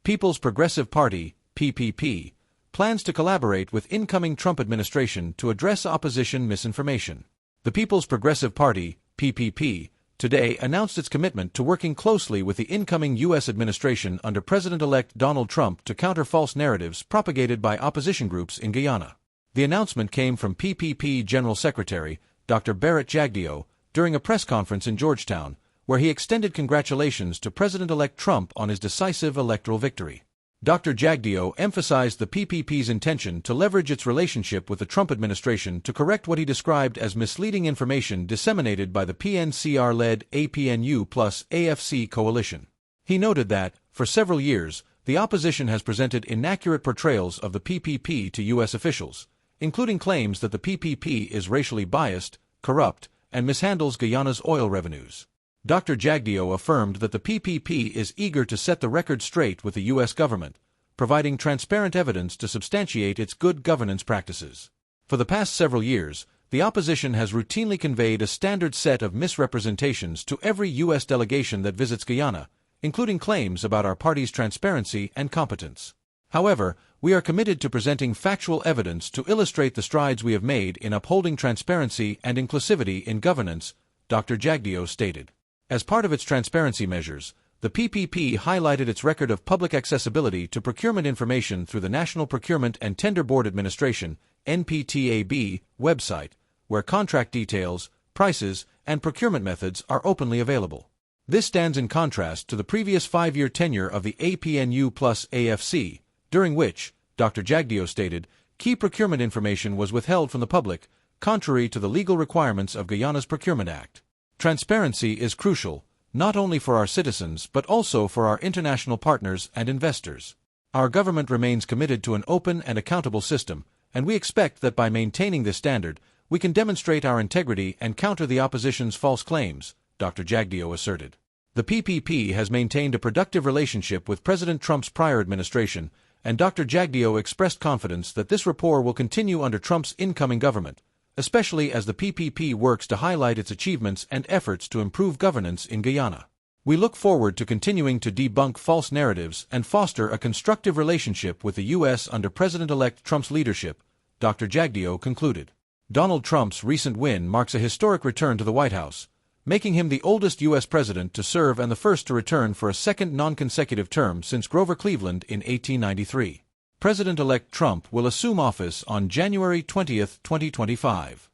People's Progressive Party, PPP, plans to collaborate with incoming Trump administration to address opposition misinformation. The People's Progressive Party, PPP, today announced its commitment to working closely with the incoming U.S. administration under President-elect Donald Trump to counter false narratives propagated by opposition groups in Guyana. The announcement came from PPP General Secretary, Dr. Barrett Jagdeo, during a press conference in Georgetown, where he extended congratulations to President-elect Trump on his decisive electoral victory. Dr. Jagdeo emphasized the PPP's intention to leverage its relationship with the Trump administration to correct what he described as misleading information disseminated by the PNCR-led APNU plus AFC coalition. He noted that, for several years, the opposition has presented inaccurate portrayals of the PPP to U.S. officials, including claims that the PPP is racially biased, corrupt, and mishandles Guyana's oil revenues. Dr. Jagdeo affirmed that the PPP is eager to set the record straight with the U.S. government, providing transparent evidence to substantiate its good governance practices. For the past several years, the opposition has routinely conveyed a standard set of misrepresentations to every U.S. delegation that visits Guyana, including claims about our party's transparency and competence. However, we are committed to presenting factual evidence to illustrate the strides we have made in upholding transparency and inclusivity in governance, Dr. Jagdeo stated. As part of its transparency measures, the PPP highlighted its record of public accessibility to procurement information through the National Procurement and Tender Board Administration (NPTAB) website, where contract details, prices, and procurement methods are openly available. This stands in contrast to the previous 5-year tenure of the APNU plus AFC, during which, Dr. Jagdeo stated, key procurement information was withheld from the public, contrary to the legal requirements of Guyana's Procurement Act. Transparency is crucial, not only for our citizens but also for our international partners and investors. Our government remains committed to an open and accountable system, and we expect that by maintaining this standard, we can demonstrate our integrity and counter the opposition's false claims, Dr. Jagdeo asserted. The PPP has maintained a productive relationship with President Trump's prior administration, and Dr. Jagdeo expressed confidence that this rapport will continue under Trump's incoming government, especially as the PPP works to highlight its achievements and efforts to improve governance in Guyana. We look forward to continuing to debunk false narratives and foster a constructive relationship with the U.S. under President-elect Trump's leadership, Dr. Jagdeo concluded. Donald Trump's recent win marks a historic return to the White House, making him the oldest U.S. president to serve and the first to return for a second non-consecutive term since Grover Cleveland in 1893. President-elect Trump will assume office on January 20, 2025.